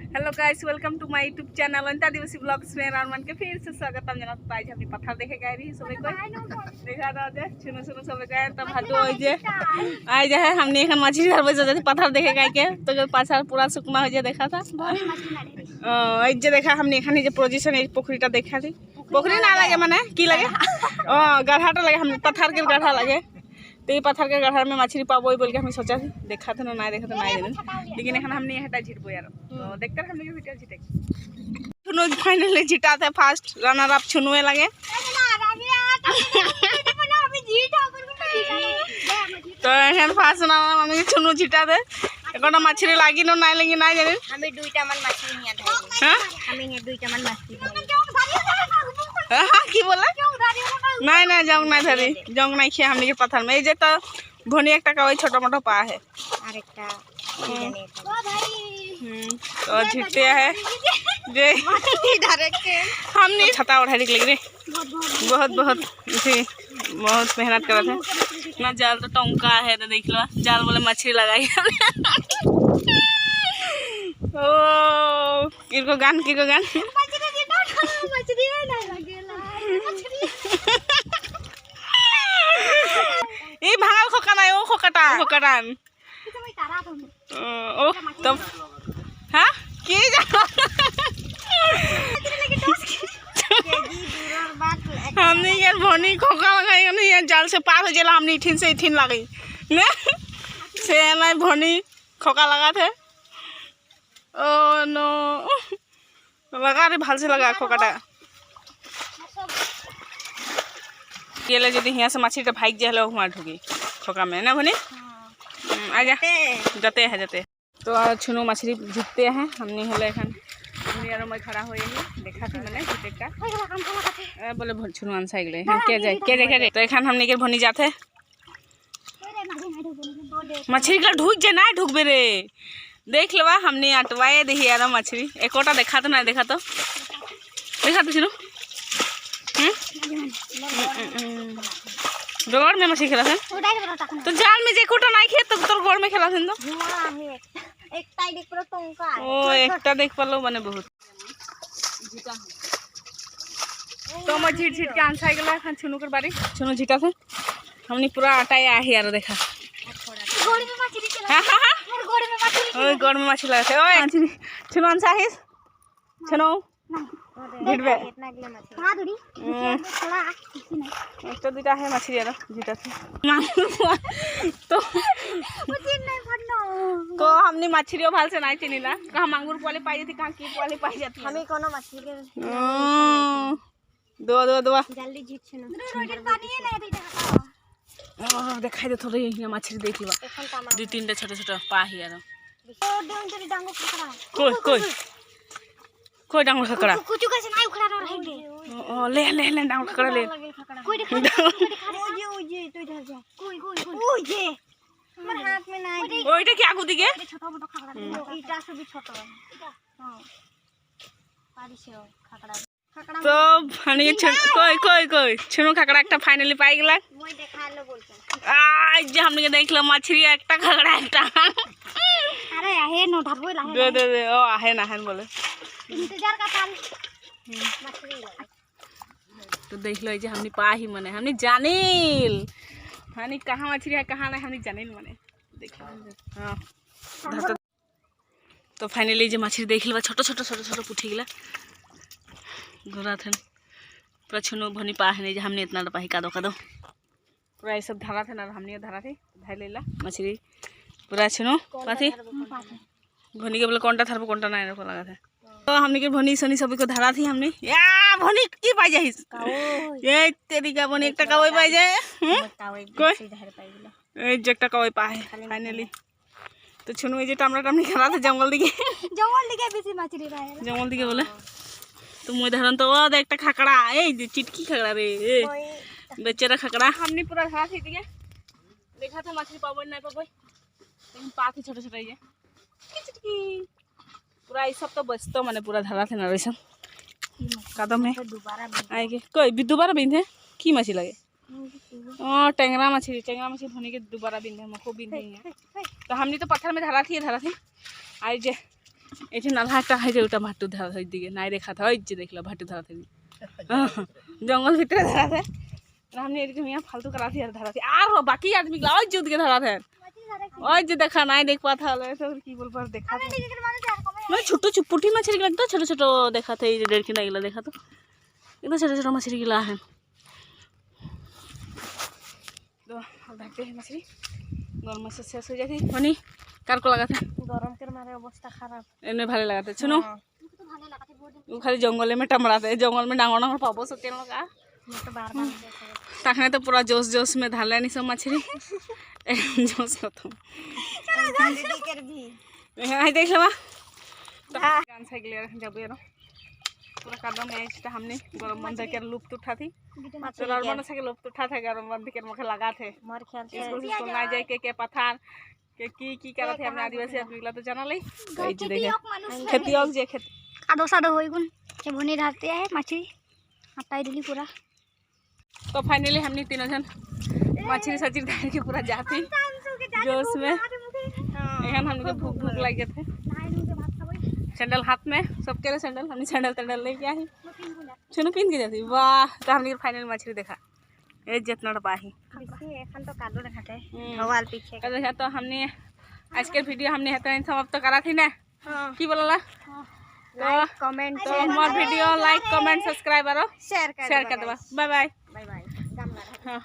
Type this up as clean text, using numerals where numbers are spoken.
Hello guys, welcome to my YouTube channel Anita दिवसी blogs में रानमान के फिर से स्वागत है। जना आज हम पत्थर देखे गए रही सबे कोई देखा था जे सुनो सुनो सबे गए तब भादो जे आज है हमने एखन मछली धरबे जे पत्थर देखे गए के तो पाछा पूरा सुकमा हो जे देखा था आज जे देखा हमने एखन जे पोजीशन एक पोखरीटा देखा थी। पोखरी ना लगे माने की लगे गड्ढाटा लगे, हम पत्थर के गड्ढा लगे तो ये पत्थर के गड्ढा में मछली पाबो बोल के हम सोचा थी। देखा था ना देखा तो ना लेकिन एखन हमने हटा झिटबो यार तो देखते हैं हमने वीडियो झिटे छुनो फाइनली झिटा थे फर्स्ट रनर अप छुनुए लगे तो एखन फर्स्ट रनर हम छुनु झिटा थे एकोटा मछली लागी न ना लगी ना जाने हमें दुईटा मन मछली हिया धरि हां हमें दुईटा मन मछली हां की बोला नहीं नहीं जंग नहीं धरी जंग नहीं खिया हमने के पत्थर में जे तो भोनी एक टका वही छोटा मोटा पा है और एकटा तो झिटे है जे डायरेक्ट हमने छता उठा निकल रे बहुत बहुत इसी बहुत मेहनत कर रहे थे ना। जाल तो टोंका है तो देख लो जाल बोले मछली लगाई ओ किरको गान मछली ना लगेला ये भांगल खोका ना ओ खोकाटान ओ तब हां की जा हमने यार भोनी खोका लगाई नहीं यार जाल से पार हो जाला हमने इठिन से इठिन लगी ने से मैं भोनी खोका लगा थे। ओ नो लगा रे भाल से लगा खोकाटा केले जदी हिया से मछली भाग जे हलो हुआ ढुकी खोका में ना भोनी आ जा जाते तो छुनो मछली जीतते हैं हमने हले एखन यार मैं खड़ा होए ही देखा थी मैंने का बोले छुनु आंसा गेले हम के जाए के देखे तो एखन हमने के भोनी जाते मछली का ढुक जे ना ढुकबे रे देख लेवा हमने अटवाए दही यार मछली एकोटा देखा तो ना देखा तो छुनु गोड़ में मछली खेला थे तो जाल में जे कोटा नहीं खे तो तोर गोड़ में खेला थे तो एकटा देख पर टोंका ओ एकटा देख पलो बने बहुत तो मैं झिट के आंसा गेला खान छुनु कर बारी छुनु झिटा थे हमनी पूरा आटाया आहे यार देखा गोड़ में मछली चला गोड़ में मछली ओए गोड़ में मछली लगा थे ओए छुनु आंसा है छुनु झिटबे इतना अगले मछली हां धुरी थोड़ा किसी नहीं एक तो दुटा है मछली यार झिटा थे तो कुछ नहीं फड़नो तो हमने मछलियों भाल से नहीं चिनीला कहां मांगुर वाले पाई जाती कहां की वाले पाई जाती हमें कोनो मछली के दो जल्दी जीत छनो रोटी पानी है नहीं देखा दिखाई दे थोड़ी ये मछली देख लिवा दो तीन छोटा पा ही यार ओ डांगो खकड़ा कोई डांगो खकड़ा कुछ कैसे नहीं उखड़ा रहेंगे ओ ले डांगो खकड़ा ले कोई दिखा ओजे तो इधर जा कोई ओजे हमर हाथ में नहीं ओइटा क्या गुदी के छोटा मोटा खकड़ा ईटा से भी छोटा है हां पारी से खकड़ा तो हनी कोई छुनु खकड़ा एकटा फाइनली पाई गेला মই देखा लो बोलछन आज जे हमने देख लो मछली एकटा खकड़ा एकटा अरे आहे न ढाबो लाहे दे ओ आहे ना बोले इंतजार का पाल मछली तो देख लो जे हमने पा ही मने हमने जानिल हनी कहां मछली है कहां नहीं हमने जानिल मने देख हां तो फाइनली जे मछली देख लेबा छोटा पुठी गेला गोरा थन पूरा छुनो भनी पा है जे हमने इतना पाही का दो पूरा ये सब धारा थे ना हमने धारा थे धाई लेला मछली पूरा छुनो पाथी भनी के बोले कोनटा थरबो कोनटा ना को लगा था तो हमने के भनी सनी सभी को धारा थी हमने या भनी की पाई जाइस ये तेरी का भनी एक टका वही पाई जाए कोई एक जगटा का वही पा है फाइनली तो छुनु ये टमरा टमनी खरा था जंगल दिखे बेसी मछली रहे जंगल दिखे बोले तो मुई धरन तो ओ एकटा खकड़ा ए चिटकी खकड़ा रे बेचारा खकड़ा हमने पूरा धारा थी दिखे देखा था मछली पाबो नहीं पाबो लेकिन पाथी छोटा ये चिटकी पूरा ये सब तो बचतो माने पूरा धारा थे ना रे सब कदम है दोबारा आए के कोई भी दोबारा बिंधे की मछली लगे ओ टेंगरा मछली धोनी के दोबारा बिंधे मको बिंधे तो हमने तो पत्थर में धरा थी आई जे এটি নালা একটা হয় যে ওটা ভাট্টু ধরা হয় দিকে নাই রেখা হয় যে দেখলো ভাট্টু ধরা থাকি জঙ্গল ভিতরে ধরা থাকে हमने এরকম यहाँ फालतू करा थी धरा थी আর বাকি आदमी গুলো ওই যে ওদিকে ধরা থাকে ওই যে দেখা নাই দেখ পাতা হলো তো কি বলবো আর দেখা মানে ছোট ছোট পুঁটি মাছের গুলো একদম ছোট ছোট দেখা থাকে এই যে 1.5 কিলো এগুলো দেখা তো একদম ছোট ছোট মাছের গুলো আছে তো দেখতে हैं मछली गरम मास शेष हो जाती हनी कार को लगाते गरम के मारे अवस्था खराब इन्हें भाले लगाते सुनो वो खाली जंगल में टमड़ाते जंगल में डांगर डांगर पाबो सत्य लगा तो बार-बार ताकने तो पूरा जोश जोश में धाले नहीं सब मछली जोश खत्म दीदी कर भी हाय देख लो गान साइकिल जब यार पूरा कदम मैचটা हमने गरम बंद के लुप्त उठा थी तो गरम बंद से लुप्त उठा था गरम बंद के मुखे लगा थे मोर ख्याल से इसको ना जाए के पत्थर के की करा थे हमने आदिवासी आदमी तो जाना लै এই যে দেখে खेतियक जे खेत कादो सादो होई गुन के भनी रहते है मछली हटाई दिली पूरा तो फाइनली हमने तीनों जन मछली सब्जी डाल के पूरा जाती जोश में यहाँ हमने भूख भूख लगे थे सैंडल हाथ में सबके लिए सैंडल हमने सैंडल तैंडल लेके आई सुनो पिन के जाती वाह तो हमने फाइनल मछली देखा ये जितना पाही এখন তো কাদো দেখাতে ভগवान पीछे का देखा तो हमने आज के वीडियो हमने हेतु समाप्त तो करा थी ना की बोलला तो कमेंट तो हमार वीडियो लाइक कमेंट सब्सक्राइब करो शेयर शेयर कर दो बाय बाय बाय बाय गमला हाँ